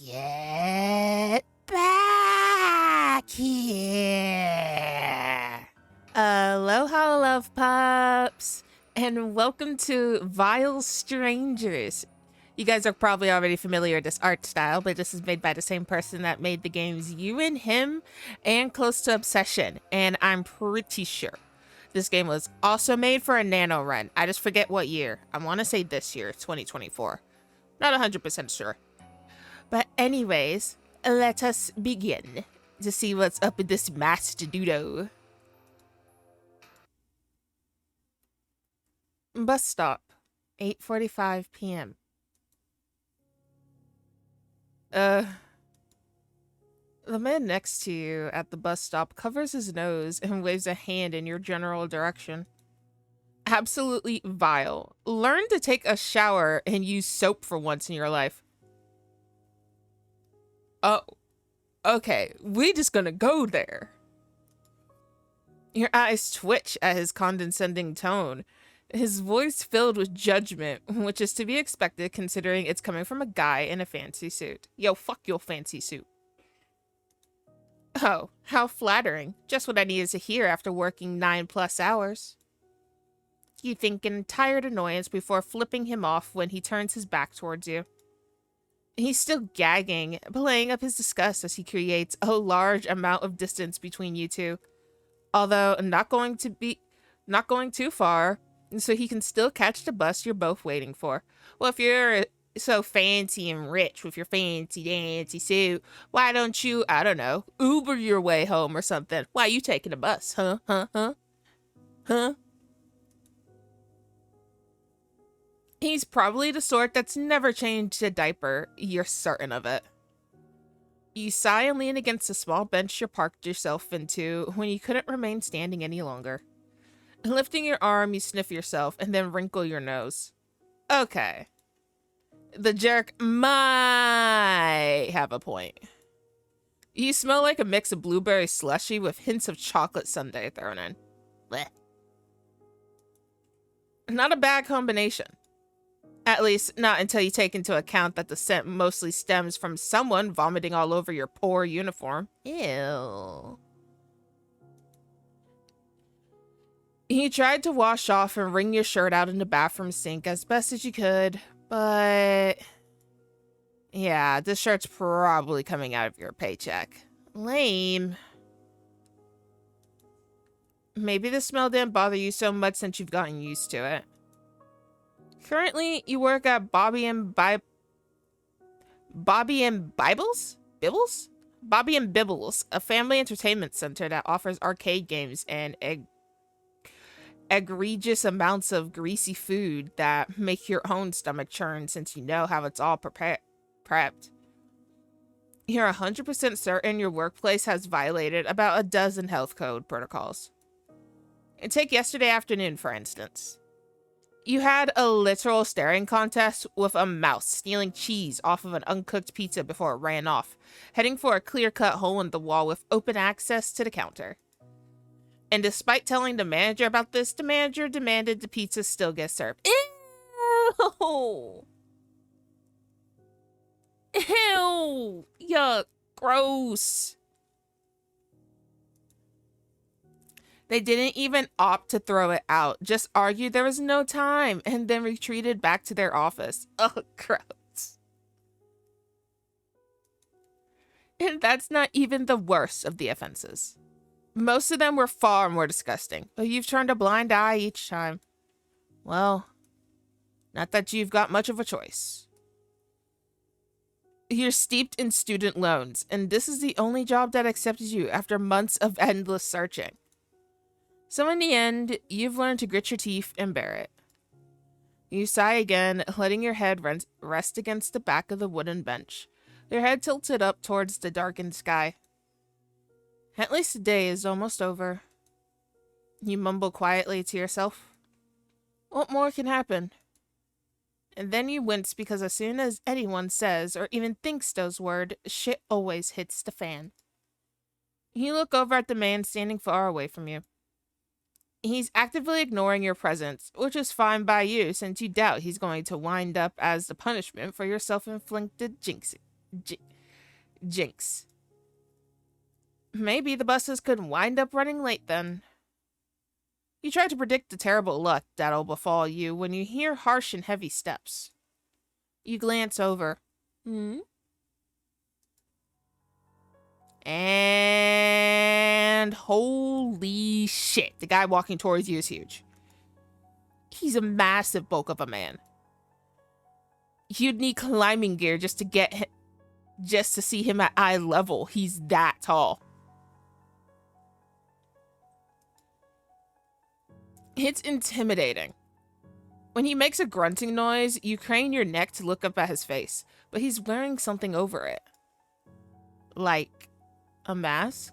Get back here. Aloha, love pups, and welcome to Vile Strangers. You guys are probably already familiar with this art style, but this is made by the same person that made the games You and Him and Close to Obsession, and I'm pretty sure this game was also made for a nano run. I just forget what year. I want to say this year, 2024. Not 100% sure. But anyways, let us begin to see what's up with this master doodle. Bus stop, 8:45 p.m. The man next to you at the bus stop covers his nose and waves a hand in your general direction. Absolutely vile. Learn to take a shower and use soap for once in your life. Oh, okay, we just gonna go there. Your eyes twitch at his condescending tone, his voice filled with judgment, which is to be expected considering it's coming from a guy in a fancy suit. Yo, fuck your fancy suit. Oh, how flattering. Just what I needed to hear after working 9+ hours. You think in tired annoyance before flipping him off when he turns his back towards you. He's still gagging, playing up his disgust as he creates a large amount of distance between you two. Although not going too far, so he can still catch the bus you're both waiting for. Well, if you're so fancy and rich with your fancy dancy suit, why don't you, I don't know, Uber your way home or something? Why are you taking a bus? Huh? He's probably the sort that's never changed a diaper, you're certain of it. You sigh and lean against the small bench you parked yourself into when you couldn't remain standing any longer. Lifting your arm, you sniff yourself and then wrinkle your nose. Okay. The jerk might have a point. You smell like a mix of blueberry slushy with hints of chocolate sundae thrown in. Blech. Not a bad combination. At least, not until you take into account that the scent mostly stems from someone vomiting all over your poor uniform. Ew. You tried to wash off and wring your shirt out in the bathroom sink as best as you could, but... yeah, this shirt's probably coming out of your paycheck. Lame. Maybe the smell didn't bother you so much since you've gotten used to it. Currently, you work at Bobby and Bibbles? Bobby and Bibbles, a family entertainment center that offers arcade games and egregious amounts of greasy food that make your own stomach churn since you know how it's all prepped. You're 100% certain your workplace has violated about a dozen health code protocols. And take yesterday afternoon, for instance. You had a literal staring contest with a mouse stealing cheese off of an uncooked pizza before it ran off, heading for a clear-cut hole in the wall with open access to the counter. And despite telling the manager about this, the manager demanded the pizza still get served. Ew! Ew! Yuck! Gross! They didn't even opt to throw it out, just argued there was no time, and then retreated back to their office. Oh, gross. And that's not even the worst of the offenses. Most of them were far more disgusting, but you've turned a blind eye each time. Well, not that you've got much of a choice. You're steeped in student loans, and this is the only job that accepts you after months of endless searching. So in the end, you've learned to grit your teeth and bear it. You sigh again, letting your head rest against the back of the wooden bench, your head tilted up towards the darkened sky. At least the day is almost over. You mumble quietly to yourself. What more can happen? And then you wince because as soon as anyone says or even thinks those words, shit always hits the fan. You look over at the man standing far away from you. He's actively ignoring your presence, which is fine by you since you doubt he's going to wind up as the punishment for your self-inflicted jinx. Maybe the buses could wind up running late then. You try to predict the terrible luck that'll befall you when you hear harsh and heavy steps. You glance over. And holy shit, the guy walking towards you is huge. He's a massive bulk of a man. You'd need climbing gear just to see him at eye level. He's that tall. It's intimidating. When he makes a grunting noise, you crane your neck to look up at his face, but he's wearing something over it. Like a mask?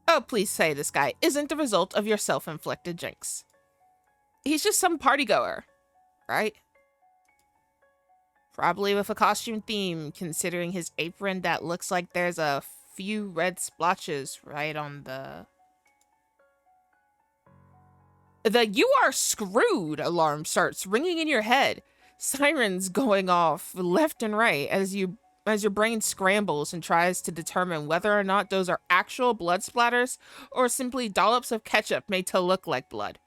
Oh, please say this guy isn't the result of your self-inflicted jinx. He's just some partygoer, right? Probably with a costume theme, considering his apron that looks like there's a few red splotches right on the... The "you are screwed" alarm starts ringing in your head. Sirens going off left and right as your brain scrambles and tries to determine whether or not those are actual blood splatters or simply dollops of ketchup made to look like blood.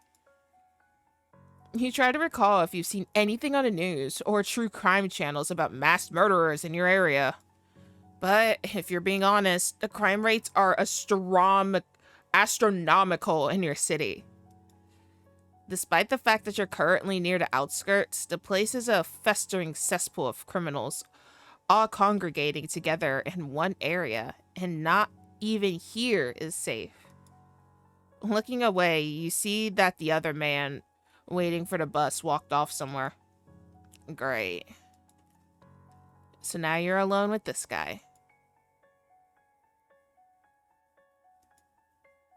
You try to recall if you've seen anything on the news or true crime channels about mass murderers in your area. But if you're being honest, the crime rates are astronomical in your city. Despite the fact that you're currently near the outskirts, the place is a festering cesspool of criminals, all congregating together in one area, and not even here is safe. Looking away, you see that the other man, waiting for the bus, walked off somewhere. Great. So now you're alone with this guy.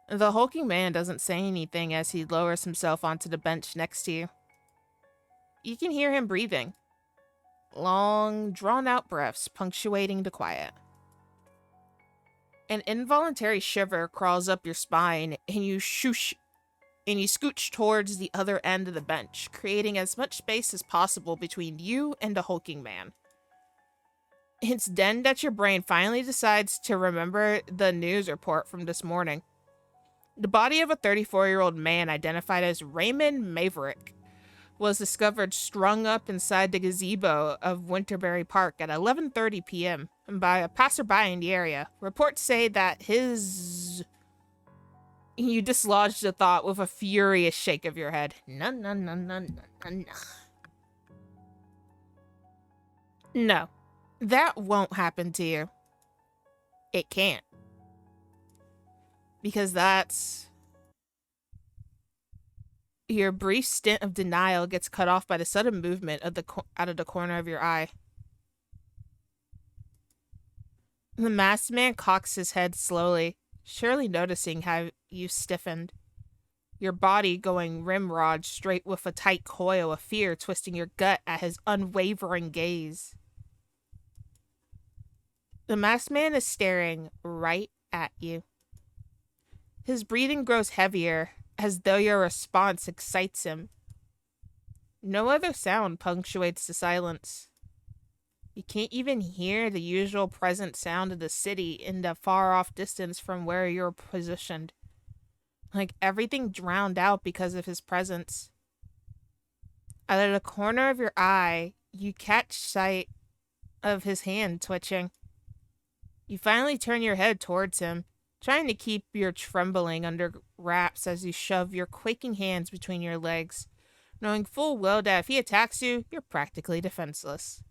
The hulking man doesn't say anything as he lowers himself onto the bench next to you. You can hear him breathing. Long, drawn-out breaths punctuating the quiet. An involuntary shiver crawls up your spine, and you scooch towards the other end of the bench, creating as much space as possible between you and the hulking man. It's then that your brain finally decides to remember the news report from this morning. The body of a 34-year-old man identified as Raymond Maverick was discovered strung up inside the gazebo of Winterberry Park at 11:30 p.m. by a passerby in the area. Reports say that his... You dislodged the thought with a furious shake of your head. No. No, that won't happen to you. It can't. Because that's... Your brief stint of denial gets cut off by the sudden movement of out of the corner of your eye. The masked man cocks his head slowly, surely noticing how you stiffened. Your body going rimrod straight with a tight coil of fear twisting your gut at his unwavering gaze. The masked man is staring right at you. His breathing grows heavier, as though your response excites him. No other sound punctuates the silence. You can't even hear the usual present sound of the city in the far-off distance from where you're positioned. Like everything drowned out because of his presence. Out of the corner of your eye, you catch sight of his hand twitching. You finally turn your head towards him, trying to keep your trembling under wraps as you shove your quaking hands between your legs, knowing full well that if he attacks you, you're practically defenseless.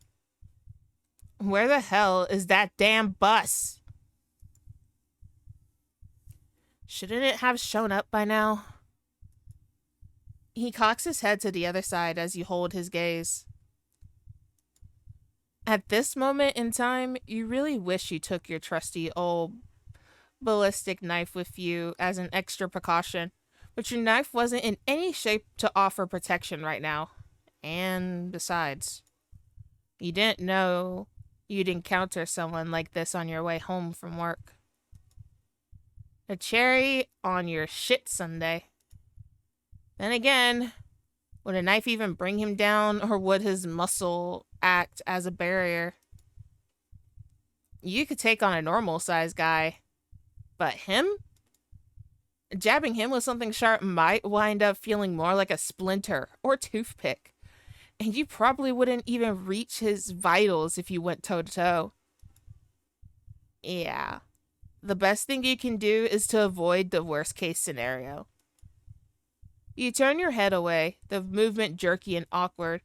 Where the hell is that damn bus? Shouldn't it have shown up by now? He cocks his head to the other side as you hold his gaze. At this moment in time, you really wish you took your trusty old ballistic knife with you as an extra precaution, but your knife wasn't in any shape to offer protection right now. And besides, you didn't know you'd encounter someone like this on your way home from work. A cherry on your shit sundae. Then again, would a knife even bring him down, or would his muscle act as a barrier? You could take on a normal sized guy, but him? Jabbing him with something sharp might wind up feeling more like a splinter or toothpick. And you probably wouldn't even reach his vitals if you went toe to toe. Yeah. The best thing you can do is to avoid the worst case scenario. You turn your head away, the movement jerky and awkward,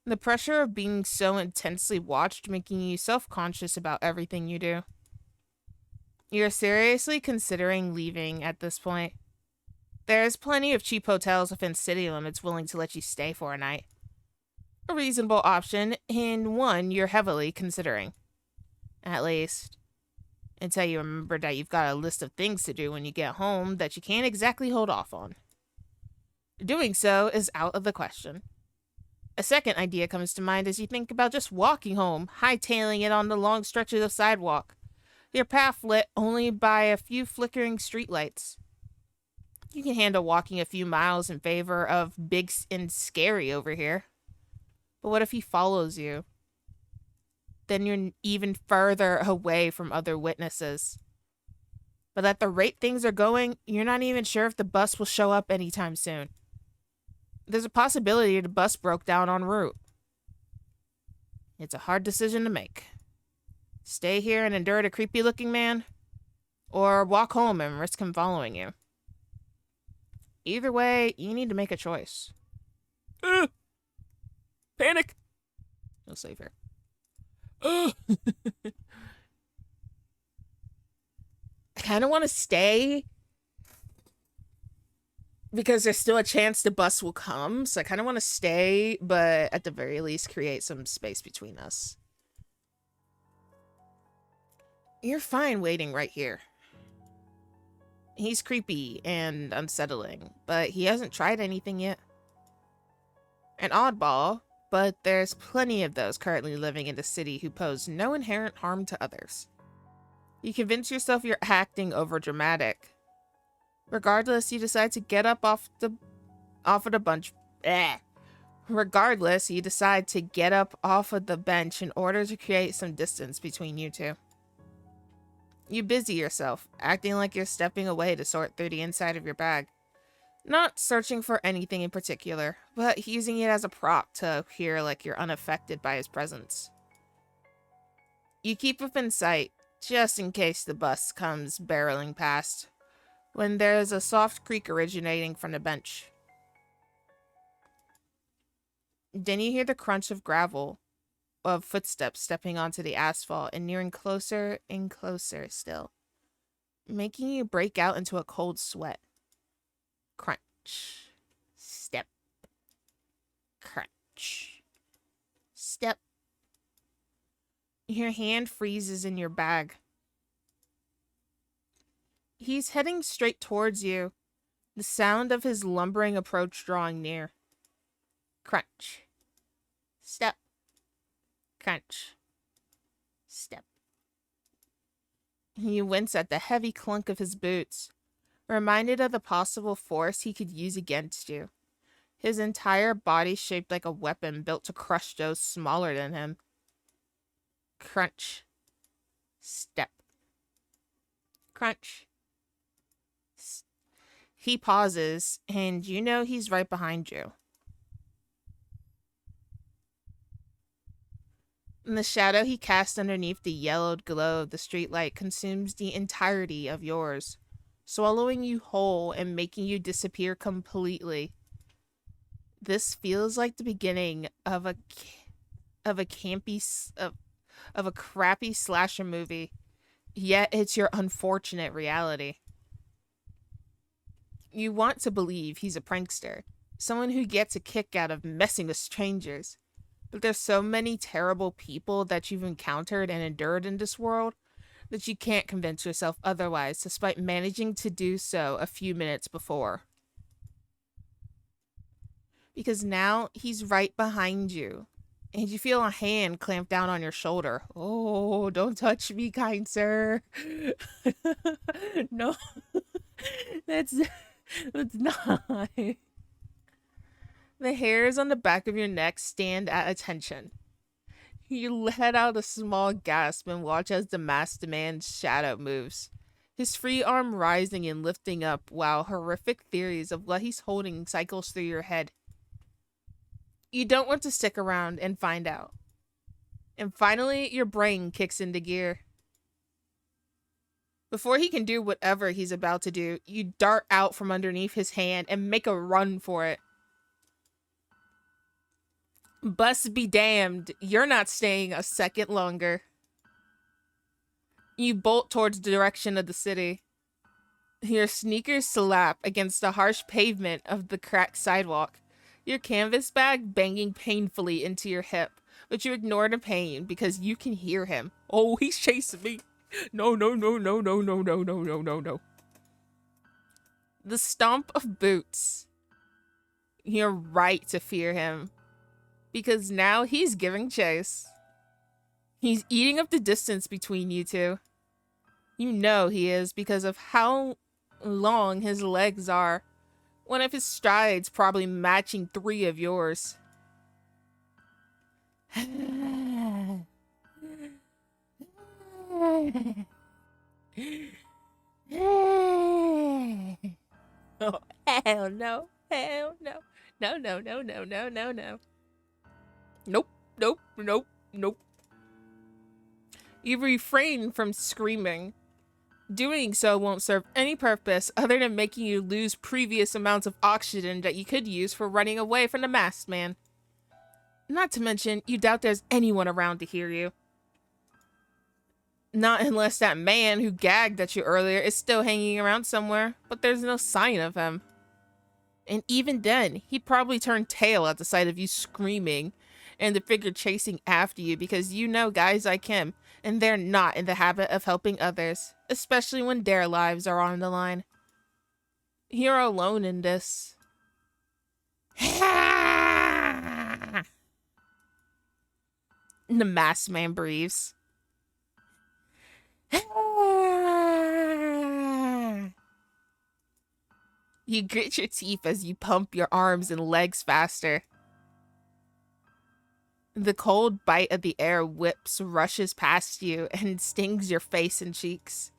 the pressure of being so intensely watched making you self conscious about everything you do. You're seriously considering leaving at this point. There's plenty of cheap hotels within city limits willing to let you stay for a night. A reasonable option, and one you're heavily considering. At least, until you remember that you've got a list of things to do when you get home that you can't exactly hold off on. Doing so is out of the question. A second idea comes to mind as you think about just walking home, hightailing it on the long stretches of sidewalk, your path lit only by a few flickering streetlights. You can handle walking a few miles in favor of big and scary over here. But what if he follows you? Then you're even further away from other witnesses. But at the rate things are going, you're not even sure if the bus will show up anytime soon. There's a possibility the bus broke down en route. It's a hard decision to make. Stay here and endure the creepy-looking man, or walk home and risk him following you. Either way, you need to make a choice. Panic! No safer. I kind of want to stay because there's still a chance the bus will come, so I kind of want to stay, but at the very least create some space between us. You're fine waiting right here. He's creepy and unsettling, but he hasn't tried anything yet. An oddball, but there's plenty of those currently living in the city who pose no inherent harm to others. You convince yourself you're acting overdramatic. Regardless, you decide to get up off of the bunch. Regardless, you decide to get up off of the bench in order to create some distance between you two. You busy yourself, acting like you're stepping away to sort through the inside of your bag. Not searching for anything in particular, but using it as a prop to appear like you're unaffected by his presence. You keep within sight, just in case the bus comes barreling past, when there's a soft creak originating from the bench. Then you hear the crunch of gravel, of footsteps stepping onto the asphalt and nearing closer and closer still, making you break out into a cold sweat. Crunch. Step. Crunch. Step. Your hand freezes in your bag. He's heading straight towards you, the sound of his lumbering approach drawing near. Crunch. Step. Crunch. Step. You wince at the heavy clunk of his boots, reminded of the possible force he could use against you. His entire body shaped like a weapon built to crush those smaller than him. Crunch. Step. Crunch. He pauses, and you know he's right behind you. And the shadow he casts underneath the yellowed glow of the streetlight consumes the entirety of yours, swallowing you whole and making you disappear completely. This feels like the beginning of a crappy slasher movie, yet it's your unfortunate reality. You want to believe he's a prankster, someone who gets a kick out of messing with strangers. But there's so many terrible people that you've encountered and endured in this world that you can't convince yourself otherwise, despite managing to do so a few minutes before. Because now he's right behind you, and you feel a hand clamp down on your shoulder. Oh, don't touch me, kind sir. No, that's not. The hairs on the back of your neck stand at attention. You let out a small gasp and watch as the masked man's shadow moves, his free arm rising and lifting up while horrific theories of what he's holding cycles through your head. You don't want to stick around and find out. And finally, your brain kicks into gear. Before he can do whatever he's about to do, you dart out from underneath his hand and make a run for it. Bust be damned, you're not staying a second longer. You bolt towards the direction of the city. Your sneakers slap against the harsh pavement of the cracked sidewalk, your canvas bag banging painfully into your hip, but you ignore the pain because you can hear him. Oh, he's chasing me. No, no, no, no, no, no, no, no, no, no, no. The stomp of boots. You're right to fear him, because now he's giving chase. He's eating up the distance between you two. You know he is because of how long his legs are. One of his strides probably matching 3 of yours. Oh, hell no. Hell no. No, no, no, no, no, no, no. Nope, nope, nope, nope. You refrain from screaming. Doing so won't serve any purpose other than making you lose previous amounts of oxygen that you could use for running away from the masked man. Not to mention, you doubt there's anyone around to hear you. Not unless that man who gagged at you earlier is still hanging around somewhere, but there's no sign of him. And even then, he'd probably turn tail at the sight of you screaming and the figure chasing after you, because you know guys like him, and they're not in the habit of helping others, especially when their lives are on the line. You're alone in this. The masked man breathes. You grit your teeth as you pump your arms and legs faster. The cold bite of the air whips, rushes past you, and stings your face and cheeks.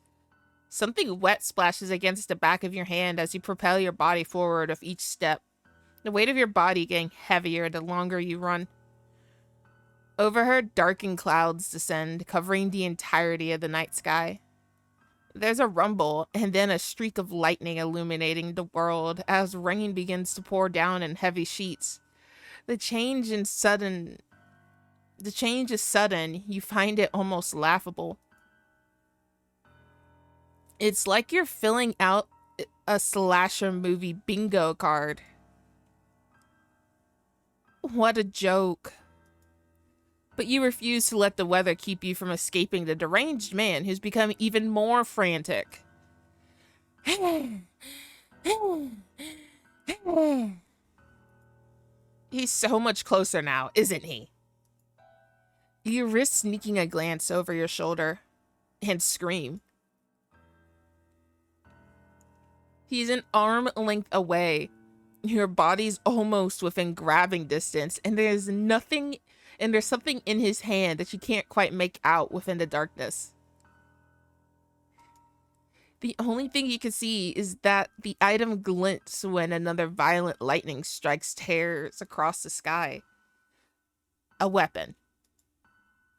Something wet splashes against the back of your hand as you propel your body forward with each step, the weight of your body getting heavier the longer you run. Overhead, darkened clouds descend, covering the entirety of the night sky. There's a rumble, and then a streak of lightning illuminating the world as rain begins to pour down in heavy sheets. The change is sudden, you find it almost laughable. It's like you're filling out a slasher movie bingo card. What a joke. But you refuse to let the weather keep you from escaping the deranged man who's become even more frantic. He's so much closer now, isn't he? You risk sneaking a glance over your shoulder and scream. He's an arm length away. Your body's almost within grabbing distance, and there's something in his hand that you can't quite make out within the darkness. The only thing you can see is that the item glints when another violent lightning strikes tears across the sky. A weapon.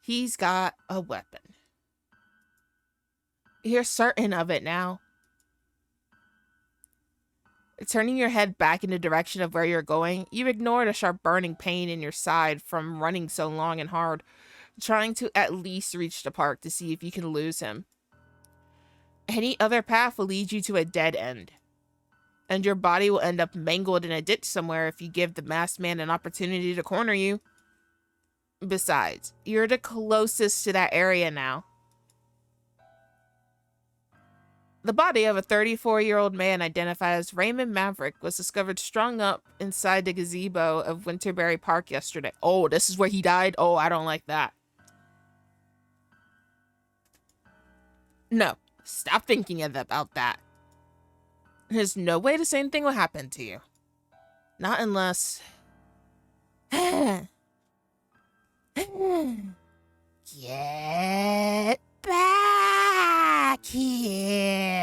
He's got a weapon. You're certain of it now. Turning your head back in the direction of where you're going, you ignore the sharp burning pain in your side from running so long and hard, trying to at least reach the park to see if you can lose him. Any other path will lead you to a dead end, and your body will end up mangled in a ditch somewhere if you give the masked man an opportunity to corner you. Besides, you're the closest to that area now. The body of a 34-year-old man identified as Raymond Maverick was discovered strung up inside the gazebo of Winterberry Park yesterday. Oh, this is where he died? Oh, I don't like that. No, stop thinking about that. There's no way the same thing will happen to you. Not unless Get back here.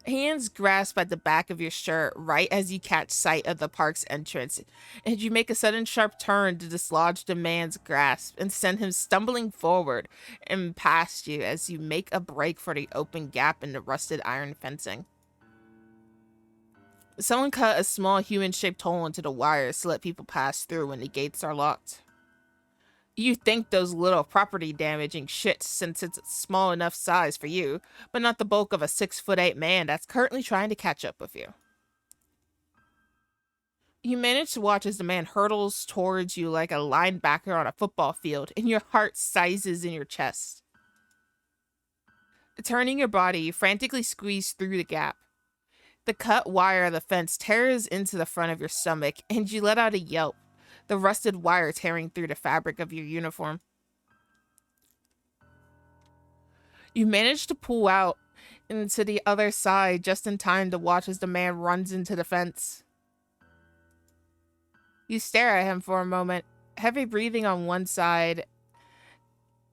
Hands grasp at the back of your shirt right as you catch sight of the park's entrance, and you make a sudden sharp turn to dislodge the man's grasp and send him stumbling forward and past you as you make a break for the open gap in the rusted iron fencing. Someone cut a small human-shaped hole into the wires to let people pass through when the gates are locked. You think those little property-damaging shits since it's a small enough size for you, but not the bulk of a 6'8" man that's currently trying to catch up with you. You manage to watch as the man hurtles towards you like a linebacker on a football field, and your heart sizes in your chest. Turning your body, you frantically squeeze through the gap. The cut wire of the fence tears into the front of your stomach, and you let out a yelp, the rusted wire tearing through the fabric of your uniform. You manage to pull out into the other side just in time to watch as the man runs into the fence. You stare at him for a moment, heavy breathing on one side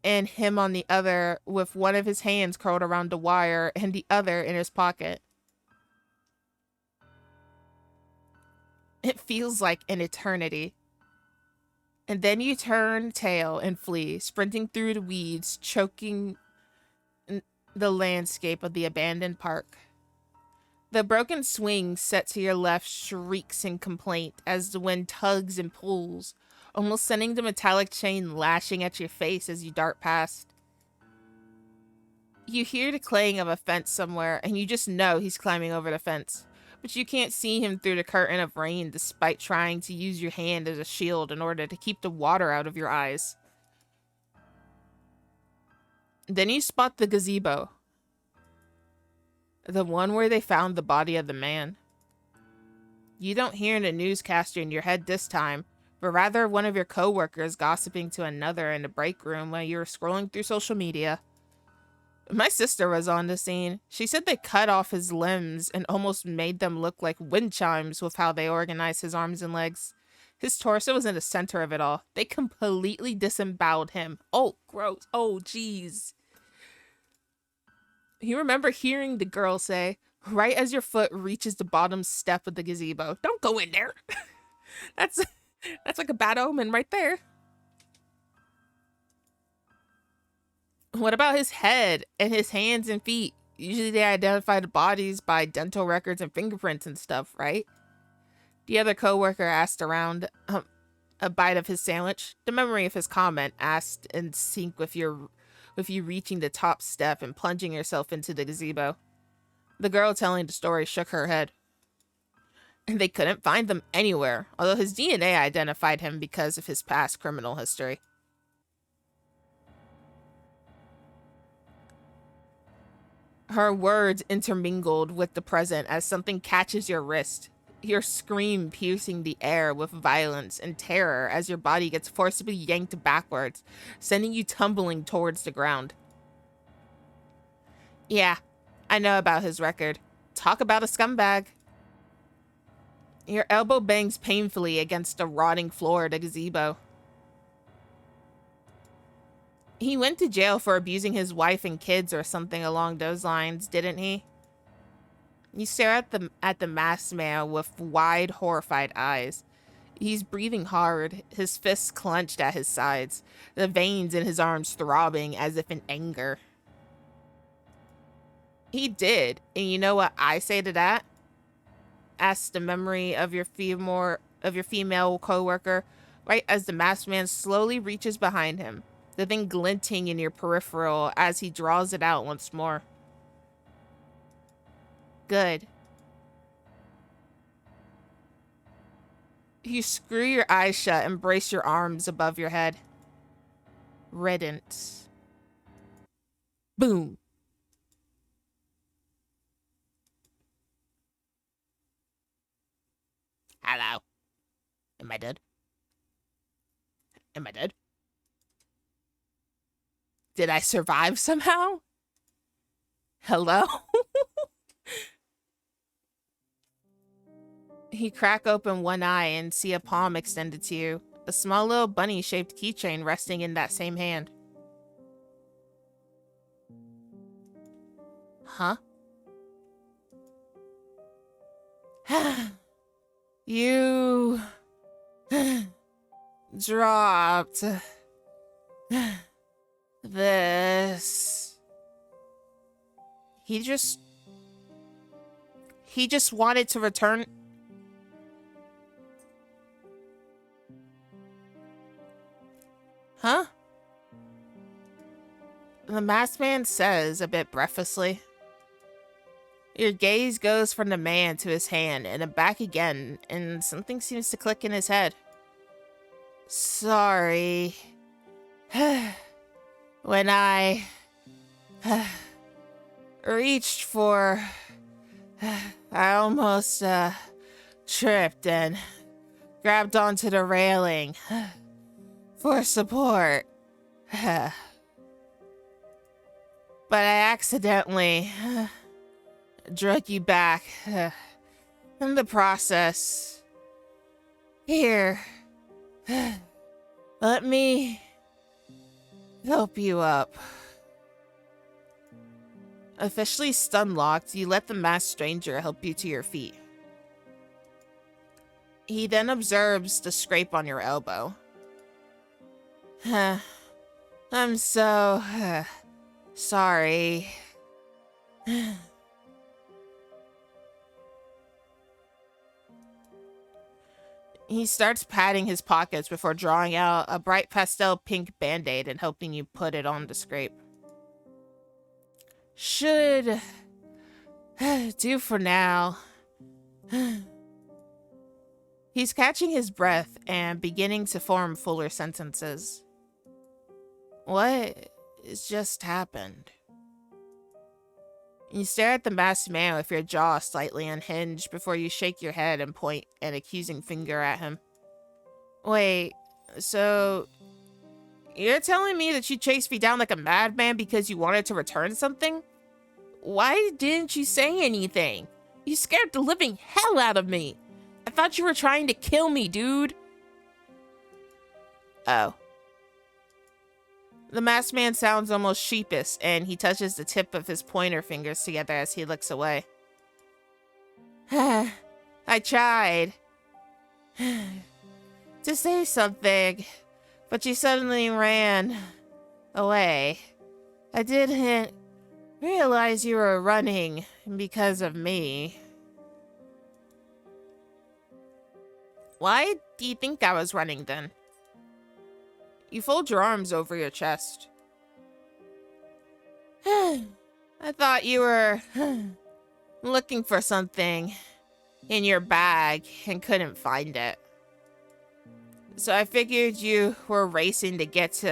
and him on the other, with one of his hands curled around the wire and the other in his pocket. It feels like an eternity. And then you turn tail and flee, sprinting through the weeds, choking the landscape of the abandoned park. The broken swing set to your left shrieks in complaint as the wind tugs and pulls, almost sending the metallic chain lashing at your face as you dart past. You hear the clang of a fence somewhere, and you just know he's climbing over the fence. But you can't see him through the curtain of rain despite trying to use your hand as a shield in order to keep the water out of your eyes. Then you spot the gazebo. The one where they found the body of the man. You don't hear the newscaster in your head this time, but rather one of your co-workers gossiping to another in the break room while you were scrolling through social media. My sister was on the scene. She said they cut off his limbs and almost made them look like wind chimes with how they organized his arms and legs. His torso was in the center of it all. They completely disemboweled him. Oh, gross. Oh, jeez. You remember hearing the girl say, right as your foot reaches the bottom step of the gazebo, "Don't go in there." That's like a bad omen right there. What about his head and his hands and feet? Usually they identify the bodies by dental records and fingerprints and stuff, right? The other coworker asked around a bite of his sandwich. The memory of his comment asked in sync with you reaching the top step and plunging yourself into the gazebo. The girl telling the story shook her head. And they couldn't find them anywhere, although his DNA identified him because of his past criminal history. Her words intermingled with the present as something catches your wrist. Your scream piercing the air with violence and terror as your body gets forcibly yanked backwards, sending you tumbling towards the ground. Yeah, I know about his record. Talk about a scumbag. Your elbow bangs painfully against the rotting floor of the gazebo. He went to jail for abusing his wife and kids or something along those lines, didn't he? You stare at the masked man with wide, horrified eyes. He's breathing hard, his fists clenched at his sides, the veins in his arms throbbing as if in anger. He did, and you know what I say to that? Asked the memory of your female coworker, right as the masked man slowly reaches behind him, the thing glinting in your peripheral as he draws it out once more. Good. You screw your eyes shut and brace your arms above your head. Riddance. Boom. Hello. Am I dead? Am I dead? Did I survive somehow? Hello? You crack open one eye and see a palm extended to you, a small little bunny-shaped keychain resting in that same hand. Huh? You dropped this. He just wanted to return. Huh? The masked man says, a bit breathlessly. Your gaze goes from the man to his hand and then back again, and something seems to click in his head. Sorry. When I reached for... I almost tripped and grabbed onto the railing for support. But I accidentally drug you back in the process. Here, let me help you up. Officially stun-locked, you let the masked stranger help you to your feet. He then observes the scrape on your elbow. I'm so sorry. He starts patting his pockets before drawing out a bright pastel pink band-aid and helping you put it on the scrape. Should do for now. He's catching his breath and beginning to form fuller sentences. What has just happened? You stare at the masked man with your jaw slightly unhinged before you shake your head and point an accusing finger at him. Wait, so you're telling me that you chased me down like a madman because you wanted to return something? Why didn't you say anything? You scared the living hell out of me. I thought you were trying to kill me, dude. Oh. The masked man sounds almost sheepish, and he touches the tip of his pointer fingers together as he looks away. I tried to say something, but you suddenly ran away. I didn't realize you were running because of me. Why do you think I was running then? You fold your arms over your chest. I thought you were looking for something in your bag and couldn't find it. So I figured you were racing to get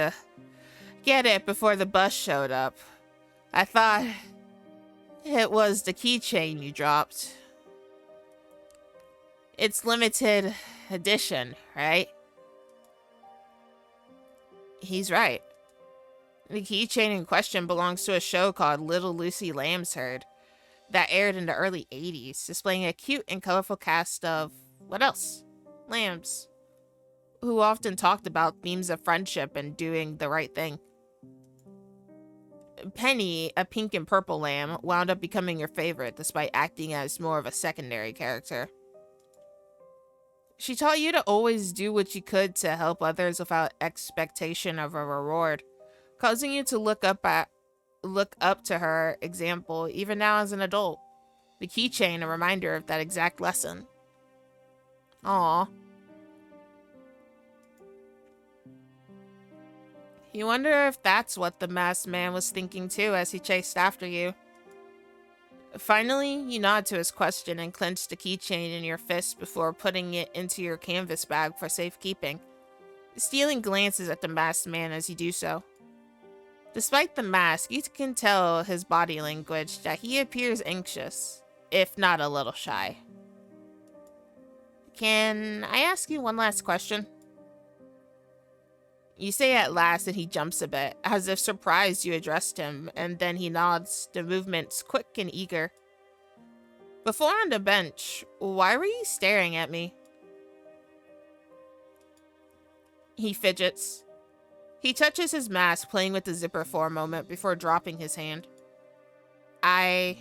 it before the bus showed up. I thought it was the keychain you dropped. It's limited edition, right? He's right. The keychain in question belongs to a show called Little Lucy Lamb's Herd that aired in the early 80s, displaying a cute and colorful cast of, what else? Lambs, who often talked about themes of friendship and doing the right thing. Penny, a pink and purple lamb, wound up becoming your favorite despite acting as more of a secondary character. She taught you to always do what you could to help others without expectation of a reward, causing you to look up to her example even now as an adult. The keychain, a reminder of that exact lesson. Aww. You wonder if that's what the masked man was thinking too as he chased after you. Finally, you nod to his question and clench the keychain in your fist before putting it into your canvas bag for safekeeping, stealing glances at the masked man as you do so. Despite the mask, you can tell his body language that he appears anxious, if not a little shy. Can I ask you one last question? You say at last and he jumps a bit, as if surprised you addressed him, and then he nods, the movements quick and eager. Before on the bench, why were you staring at me? He fidgets. He touches his mask, playing with the zipper for a moment before dropping his hand. I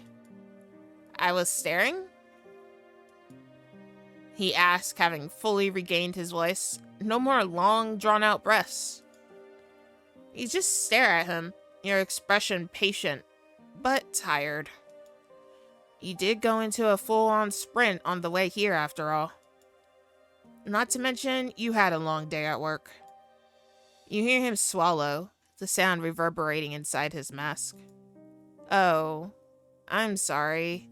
was staring? He asked, having fully regained his voice. No more long, drawn-out breaths. You just stare at him, your expression patient, but tired. You did go into a full-on sprint on the way here, after all. Not to mention, you had a long day at work. You hear him swallow, the sound reverberating inside his mask. Oh, I'm sorry.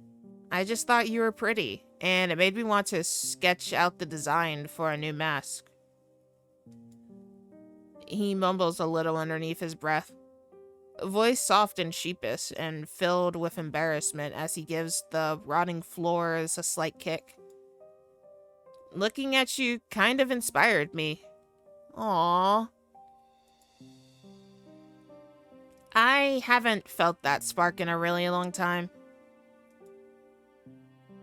I just thought you were pretty, and it made me want to sketch out the design for a new mask. He mumbles a little underneath his breath, voice soft and sheepish and filled with embarrassment as he gives the rotting floors a slight kick. Looking at you kind of inspired me. Aww. I haven't felt that spark in a really long time.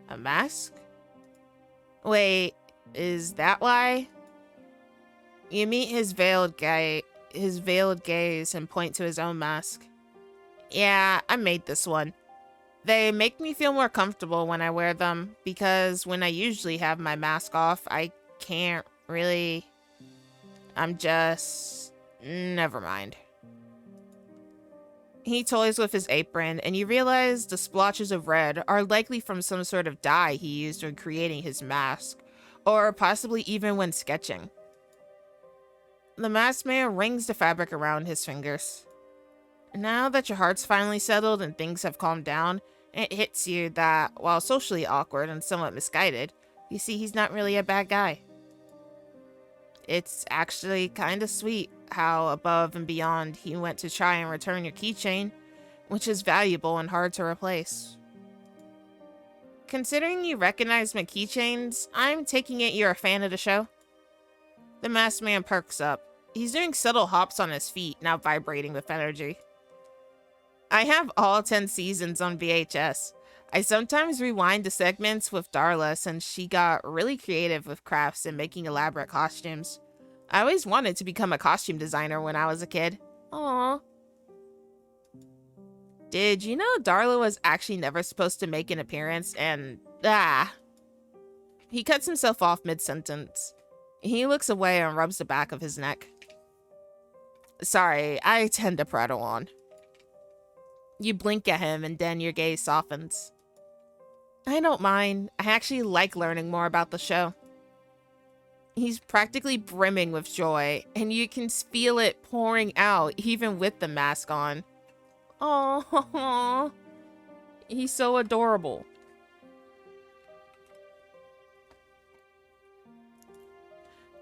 A mask? Wait, is that why? You meet his veiled gaze and point to his own mask. Yeah, I made this one. They make me feel more comfortable when I wear them, because when I usually have my mask off, I can't really... Never mind. He toys with his apron, and you realize the splotches of red are likely from some sort of dye he used when creating his mask, or possibly even when sketching. The masked man rings the fabric around his fingers. Now that your heart's finally settled and things have calmed down, it hits you that, while socially awkward and somewhat misguided, you see he's not really a bad guy. It's actually kinda sweet how above and beyond he went to try and return your keychain, which is valuable and hard to replace. Considering you recognize my keychains, I'm taking it you're a fan of the show? The masked man perks up. He's doing subtle hops on his feet, now vibrating with energy. I have all 10 seasons on VHS. I sometimes rewind the segments with Darla since she got really creative with crafts and making elaborate costumes. I always wanted to become a costume designer when I was a kid. Aww. Did you know Darla was actually never supposed to make an appearance and... He cuts himself off mid-sentence. He looks away and rubs the back of his neck. Sorry, I tend to prattle on. You blink at him and then your gaze softens. I don't mind. I actually like learning more about the show. He's practically brimming with joy, and you can feel it pouring out even with the mask on. Aww. He's so adorable.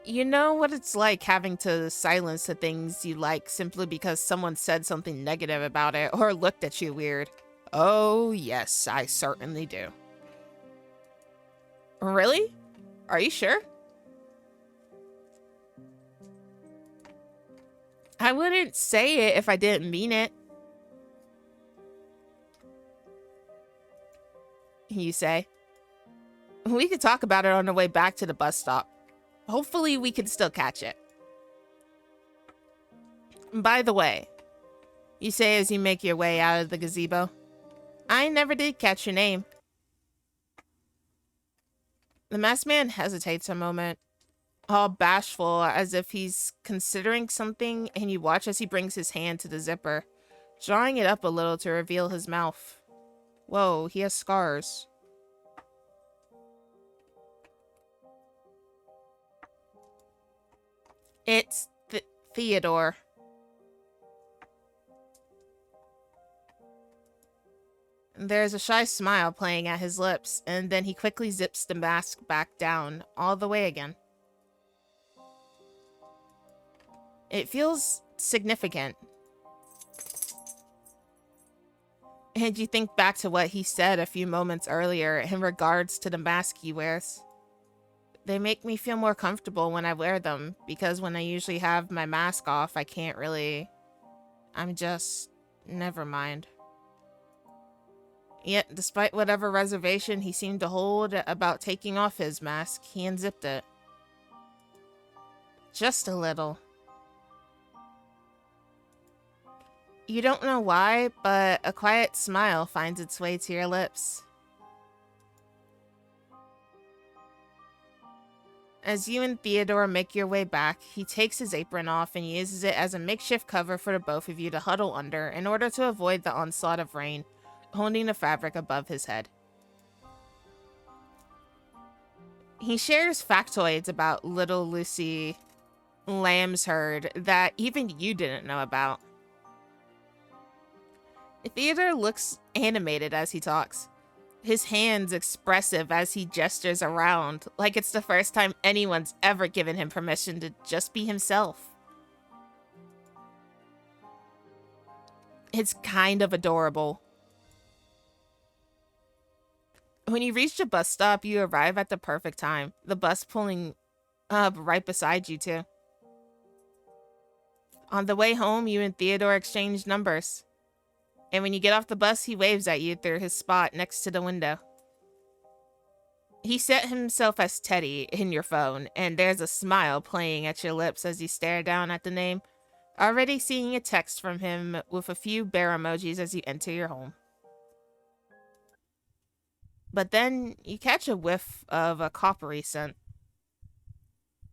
You know what it's like having to silence the things you like simply because someone said something negative about it or looked at you weird. Oh, yes, I certainly do. Really? Are you sure? I wouldn't say it if I didn't mean it. You say. We could talk about it on the way back to the bus stop. Hopefully we can still catch it. By the way, you say as you make your way out of the gazebo, I never did catch your name. The masked man hesitates a moment, all bashful as if he's considering something, and you watch as he brings his hand to the zipper, drawing it up a little to reveal his mouth. Whoa, he has scars. It's Theodore. There's a shy smile playing at his lips, and then he quickly zips the mask back down, all the way again. It feels significant. And you think back to what he said a few moments earlier in regards to the mask he wears. They make me feel more comfortable when I wear them, because when I usually have my mask off, I can't really... Never mind. Yet, despite whatever reservation he seemed to hold about taking off his mask, he unzipped it. Just a little. You don't know why, but a quiet smile finds its way to your lips. As you and Theodore make your way back, he takes his apron off and uses it as a makeshift cover for the both of you to huddle under in order to avoid the onslaught of rain, holding the fabric above his head. He shares factoids about little Lucy Lamb's herd that even you didn't know about. Theodore looks animated as he talks, his hands expressive as he gestures around, like it's the first time anyone's ever given him permission to just be himself. It's kind of adorable. When you reach the bus stop, you arrive at the perfect time, the bus pulling up right beside you two. On the way home, you and Theodore exchange numbers. And when you get off the bus, he waves at you through his spot next to the window. He set himself as Teddy in your phone, and there's a smile playing at your lips as you stare down at the name, already seeing a text from him with a few bear emojis as you enter your home. But then you catch a whiff of a coppery scent.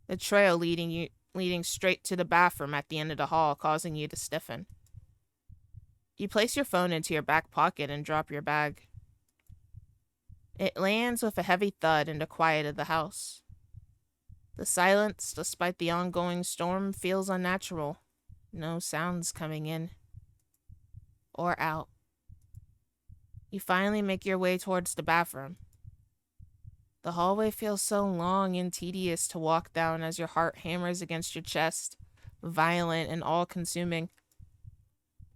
The trail leading straight to the bathroom at the end of the hall, causing you to stiffen. You place your phone into your back pocket and drop your bag. It lands with a heavy thud in the quiet of the house. The silence, despite the ongoing storm, feels unnatural. No sounds coming in or out. You finally make your way towards the bathroom. The hallway feels so long and tedious to walk down as your heart hammers against your chest, violent and all-consuming.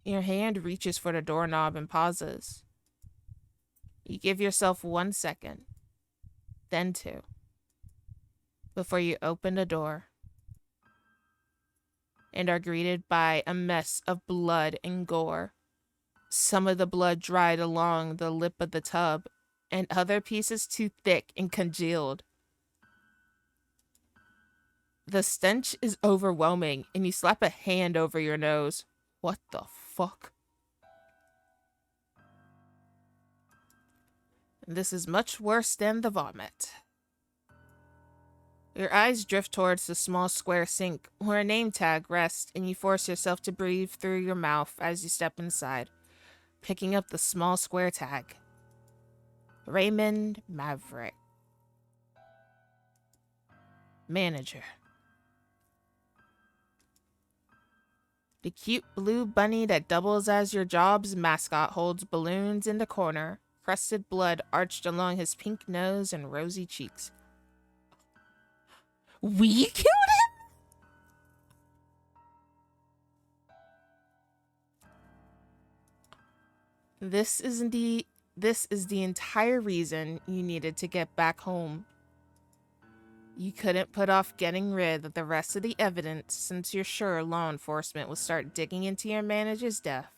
Your hand reaches for the doorknob and pauses. You give yourself 1 second, then 2, before you open the door and are greeted by a mess of blood and gore. Some of the blood dried along the lip of the tub, and other pieces too thick and congealed. The stench is overwhelming, and you slap a hand over your nose. What the fuck? This is much worse than the vomit. Your eyes drift towards the small square sink where a name tag rests, and you force yourself to breathe through your mouth as you step inside, picking up the small square tag. Raymond Maverick. Manager. The cute blue bunny that doubles as your job's mascot holds balloons in the corner, crusted blood arched along his pink nose and rosy cheeks. We killed him? This is the entire reason you needed to get back home. You couldn't put off getting rid of the rest of the evidence since you're sure law enforcement will start digging into your manager's death.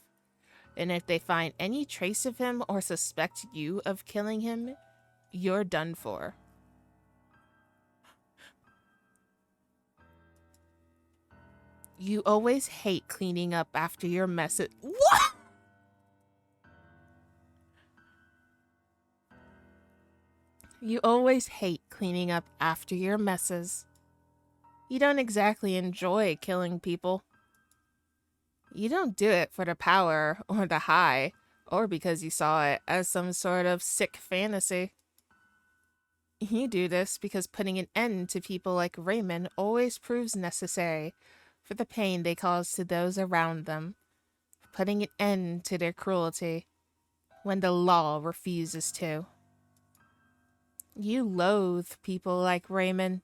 And if they find any trace of him or suspect you of killing him, you're done for. You always hate cleaning up after your messes. What? You always hate cleaning up after your messes. You don't exactly enjoy killing people. You don't do it for the power or the high, or because you saw it as some sort of sick fantasy. You do this because putting an end to people like Raymond always proves necessary for the pain they cause to those around them, putting an end to their cruelty when the law refuses to. You loathe people like Raymond.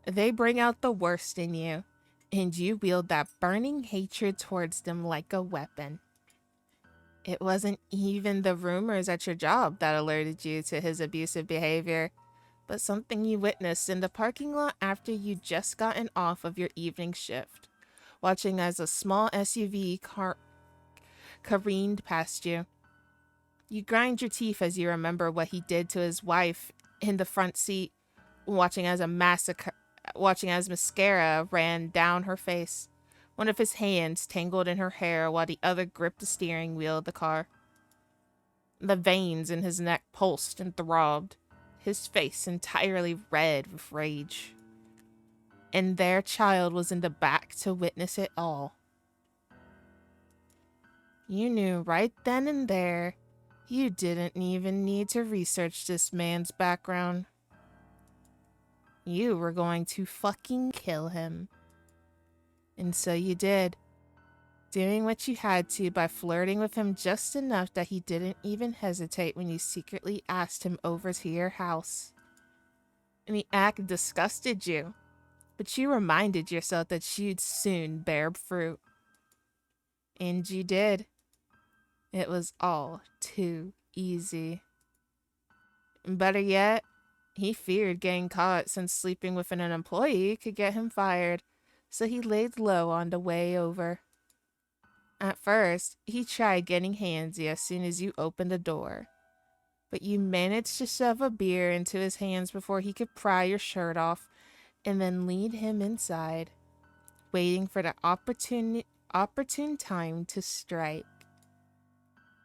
They bring out the worst in you, and you wield that burning hatred towards them like a weapon. It wasn't even the rumors at your job that alerted you to his abusive behavior, but something you witnessed in the parking lot after you'd just gotten off of your evening shift, watching as a small SUV careened past you. You grind your teeth as you remember what he did to his wife in the front seat, watching as mascara ran down her face. One of his hands tangled in her hair while the other gripped the steering wheel of the car. The veins in his neck pulsed and throbbed, his face entirely red with rage. And their child was in the back to witness it all. You knew right then and there you didn't even need to research this man's background. You were going to fucking kill him. And so you did, doing what you had to by flirting with him just enough that he didn't even hesitate when you secretly asked him over to your house. And the act disgusted you, but you reminded yourself that you'd soon bear fruit. And you did. It was all too easy. Better yet, he feared getting caught since sleeping with an employee could get him fired, so he laid low on the way over. At first, he tried getting handsy as soon as you opened the door, but you managed to shove a beer into his hands before he could pry your shirt off and then lead him inside, waiting for the opportune time to strike.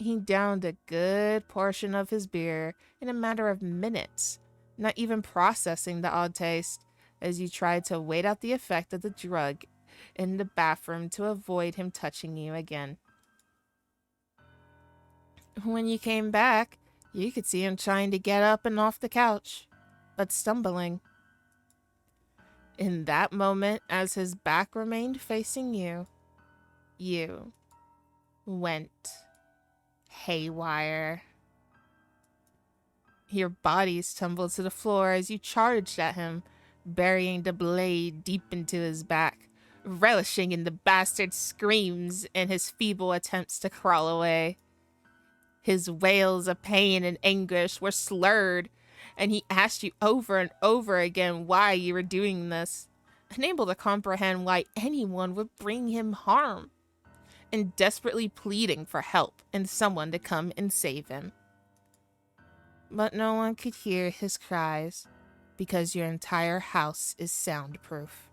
He downed a good portion of his beer in a matter of minutes, not even processing the odd taste, as you tried to wait out the effect of the drug in the bathroom to avoid him touching you again. When you came back, you could see him trying to get up and off the couch, but stumbling. In that moment, as his back remained facing you, you went haywire. Your bodies tumbled to the floor as you charged at him, burying the blade deep into his back, relishing in the bastard's screams and his feeble attempts to crawl away. His wails of pain and anguish were slurred, and he asked you over and over again why you were doing this, unable to comprehend why anyone would bring him harm, and desperately pleading for help and someone to come and save him. But no one could hear his cries, because your entire house is soundproof.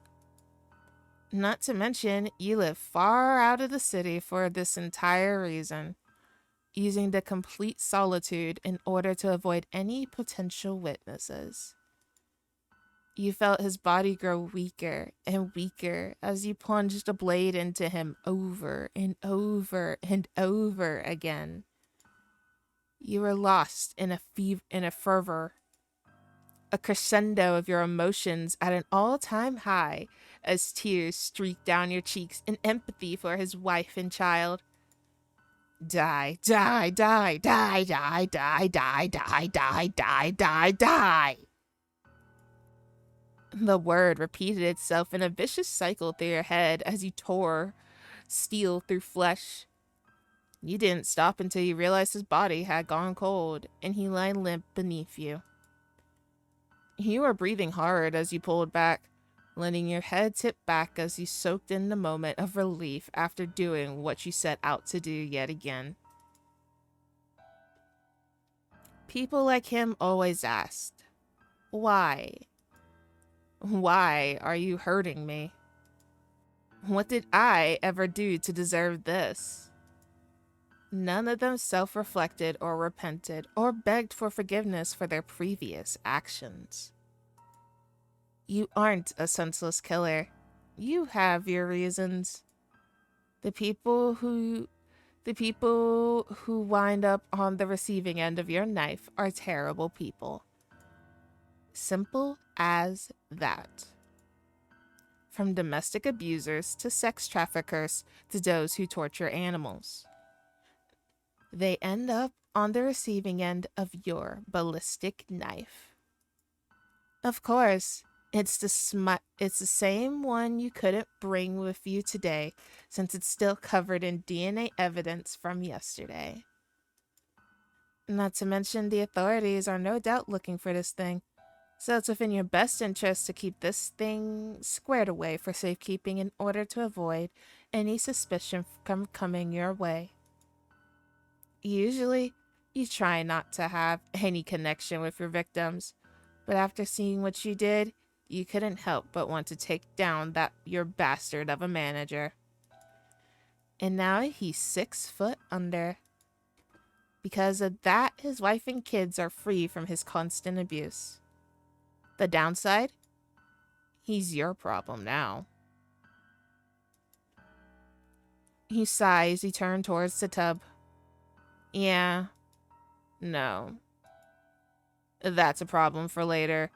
Not to mention, you live far out of the city for this entire reason, using the complete solitude in order to avoid any potential witnesses. You felt his body grow weaker and weaker as you plunged a blade into him over and over and over again. You were lost in a fervor, a crescendo of your emotions at an all-time high as tears streaked down your cheeks in empathy for his wife and child. Die, die, die, die, die, die, die, die, die, die, die, die. The word repeated itself in a vicious cycle through your head as you tore steel through flesh. You didn't stop until you realized his body had gone cold, and he lay limp beneath you. You were breathing hard as you pulled back, letting your head tip back as you soaked in the moment of relief after doing what you set out to do yet again. People like him always asked, why? Why are you hurting me? What did I ever do to deserve this? None of them self-reflected or repented or begged for forgiveness for their previous actions. You aren't a senseless killer. You have your reasons. The people who wind up on the receiving end of your knife are terrible people. Simple as that. From domestic abusers to sex traffickers to those who torture animals. They end up on the receiving end of your ballistic knife. Of course, it's the same one you couldn't bring with you today since it's still covered in DNA evidence from yesterday. Not to mention the authorities are no doubt looking for this thing, so it's within your best interest to keep this thing squared away for safekeeping in order to avoid any suspicion from coming your way. Usually, You try not to have any connection with your victims, but after seeing what you did, you couldn't help but want to take down that your bastard of a manager. And now he's 6 foot under. Because of that, his wife and kids are free from his constant abuse. The downside? He's your problem now. He sighs, he turned towards the tub. Yeah. No. That's a problem for later.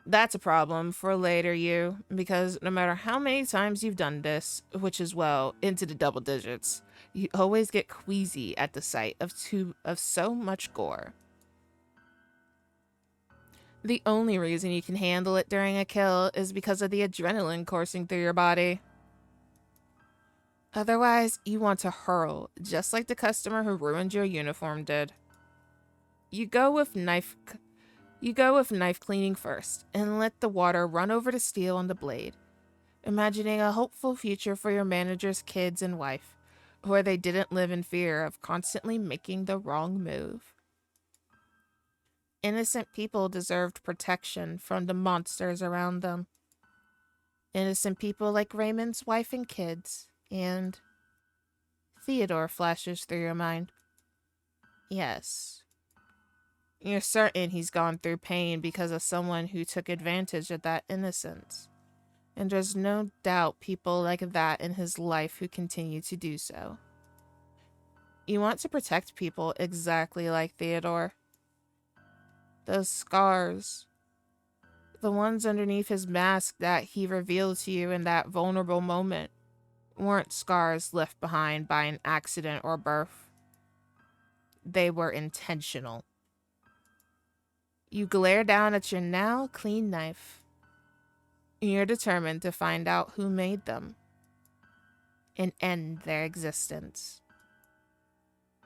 That's a problem for later, you, because no matter how many times you've done this, which is, well, into the double digits, you always get queasy at the sight of so much gore. The only reason you can handle it during a kill is because of the adrenaline coursing through your body. Otherwise, you want to hurl, just like the customer who ruined your uniform did. You go with knife cleaning first, and let the water run over the steel on the blade, imagining a hopeful future for your manager's kids and wife, where they didn't live in fear of constantly making the wrong move. Innocent people deserved protection from the monsters around them. Innocent people like Raymond's wife and kids, and Theodore flashes through your mind. Yes. You're certain he's gone through pain because of someone who took advantage of that innocence. And there's no doubt people like that in his life who continue to do so. You want to protect people exactly like Theodore. Those scars, the ones underneath his mask that he revealed to you in that vulnerable moment, weren't scars left behind by an accident or birth. They were intentional. You glare down at your now clean knife. You're determined to find out who made them and end their existence.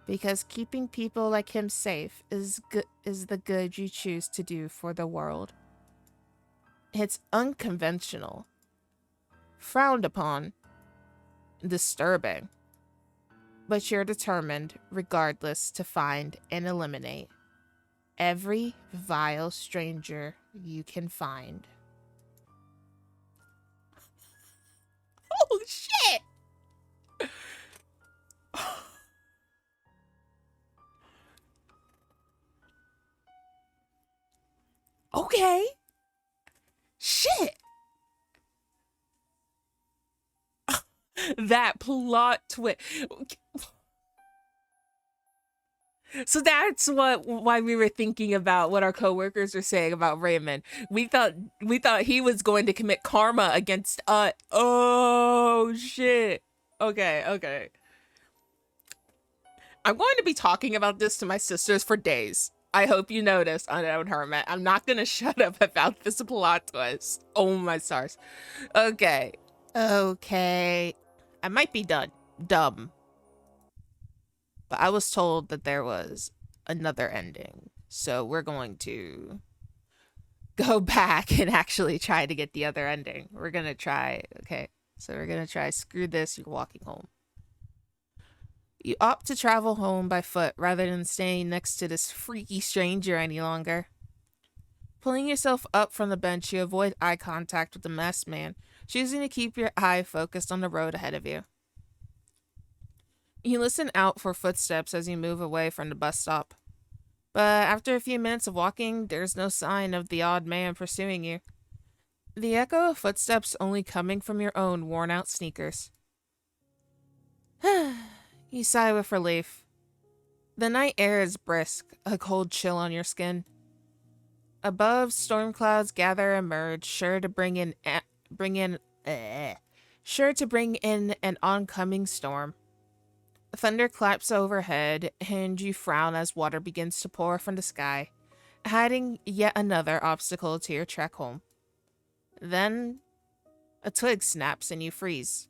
Because keeping people like him safe is the good you choose to do for the world. It's unconventional, frowned upon, disturbing, but you're determined, regardless, to find and eliminate every vile stranger you can find. Oh, shit! Okay. Shit. That plot twist. So that's why we were thinking about what our coworkers were saying about Raymond. We thought he was going to commit karma against us. Oh shit. Okay. I'm going to be talking about this to my sisters for days. I hope you noticed, Unknown Hermit. I'm not gonna shut up about this plot twist. Oh my stars. Okay. I might be dumb. But I was told that there was another ending. So we're going to go back and actually try to get the other ending. We're going to try. Okay. So we're going to try. Screw this. You're walking home. You opt to travel home by foot rather than staying next to this freaky stranger any longer. Pulling yourself up from the bench, you avoid eye contact with the masked man, choosing to keep your eye focused on the road ahead of you. You listen out for footsteps as you move away from the bus stop. But after a few minutes of walking, there's no sign of the odd man pursuing you. The echo of footsteps only coming from your own worn-out sneakers. You sigh with relief. The night air is brisk, a cold chill on your skin. Above, storm clouds gather and merge, sure to bring in an oncoming storm. Thunder claps overhead, and you frown as water begins to pour from the sky, adding yet another obstacle to your trek home. Then, a twig snaps and you freeze.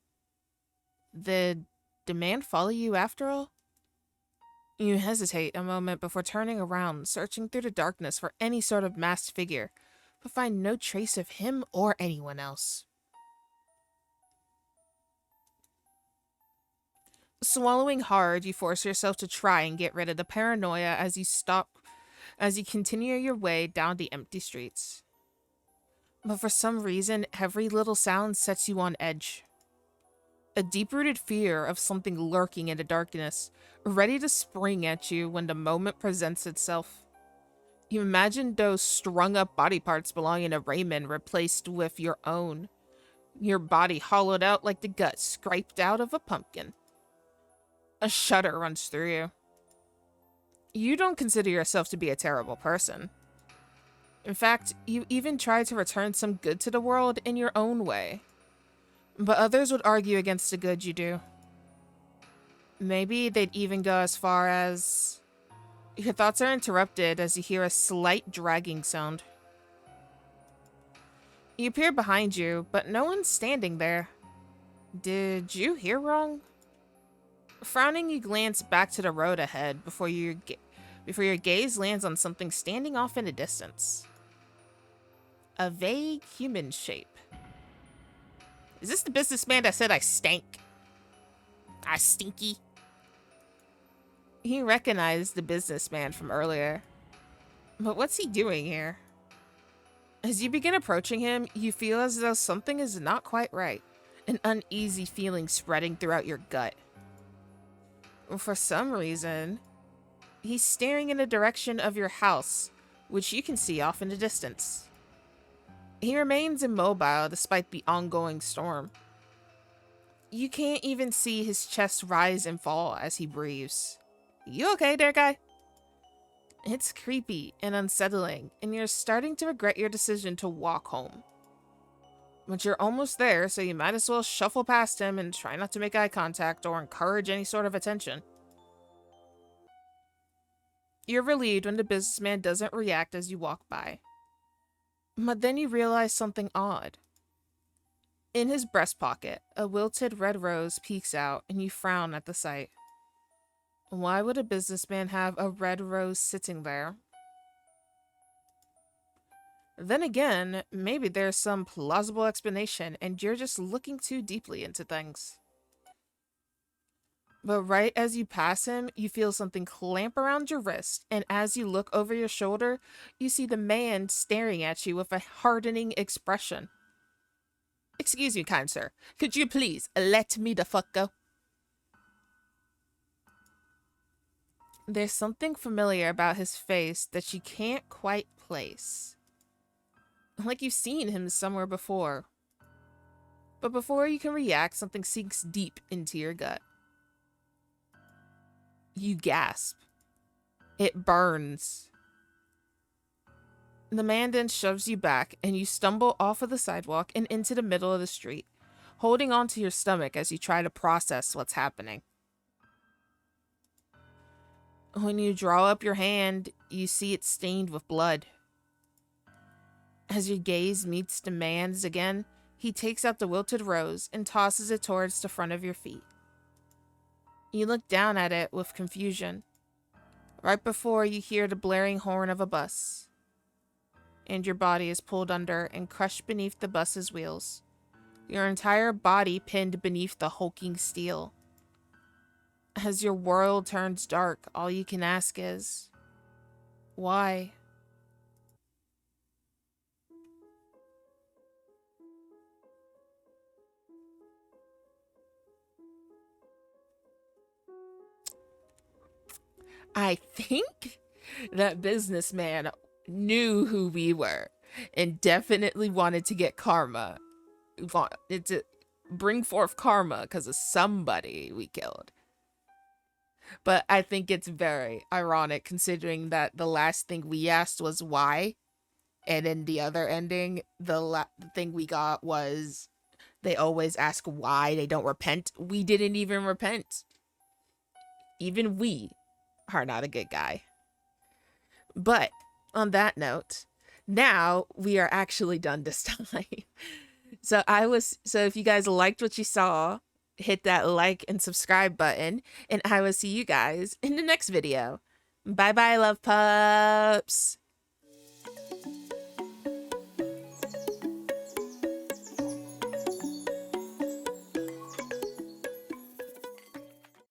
Did the man follow you after all? You hesitate a moment before turning around, searching through the darkness for any sort of masked figure, but find no trace of him or anyone else. Swallowing hard, you force yourself to try and get rid of the paranoia as you continue your way down the empty streets. But for some reason, every little sound sets you on edge. A deep-rooted fear of something lurking in the darkness, ready to spring at you when the moment presents itself. You imagine those strung-up body parts belonging to Raymond replaced with your own. Your body hollowed out like the gut scraped out of a pumpkin. A shudder runs through you. You don't consider yourself to be a terrible person. In fact, you even try to return some good to the world in your own way. But others would argue against the good you do. Maybe they'd even go as far as... Your thoughts are interrupted as you hear a slight dragging sound. You peer behind you, but no one's standing there. Did you hear wrong? Frowning, you glance back to the road ahead before your gaze lands on something standing off in the distance. A vague human shape. Is this the businessman that said I stank? I stinky? He recognized the businessman from earlier. But what's he doing here? As you begin approaching him, you feel as though something is not quite right. An uneasy feeling spreading throughout your gut. For some reason, he's staring in the direction of your house, which you can see off in the distance. He remains immobile despite the ongoing storm. You can't even see his chest rise and fall as he breathes. You okay there, guy? It's creepy and unsettling, and you're starting to regret your decision to walk home. But you're almost there, so you might as well shuffle past him and try not to make eye contact or encourage any sort of attention. You're relieved when the businessman doesn't react as you walk by. But then you realize something odd. In his breast pocket, a wilted red rose peeks out, and you frown at the sight. Why would a businessman have a red rose sitting there? Then again, maybe there's some plausible explanation and you're just looking too deeply into things. But right as you pass him, you feel something clamp around your wrist, and as you look over your shoulder, you see the man staring at you with a hardening expression. Excuse me, kind sir. Could you please let me the fuck go? There's something familiar about his face that you can't quite place. Like you've seen him somewhere before. But before you can react, something sinks deep into your gut. You gasp. It burns. The man then shoves you back, and you stumble off of the sidewalk and into the middle of the street, holding onto your stomach as you try to process what's happening. When you draw up your hand, you see it stained with blood. As your gaze meets the man's again, he takes out the wilted rose and tosses it towards the front of your feet. You look down at it with confusion, right before you hear the blaring horn of a bus, and your body is pulled under and crushed beneath the bus's wheels, your entire body pinned beneath the hulking steel. As your world turns dark, all you can ask is, why? I think that businessman knew who we were and definitely wanted to get karma. Wanted to bring forth karma because of somebody we killed. But I think it's very ironic considering that the last thing we asked was why. And in the other ending, the thing we got was they always ask why they don't repent. We didn't even repent. Even we are not a good guy. But on that note, now we are actually done this time. So if you guys liked what you saw, hit that like and subscribe button, and I will see you guys in the next video. Bye bye, love pups.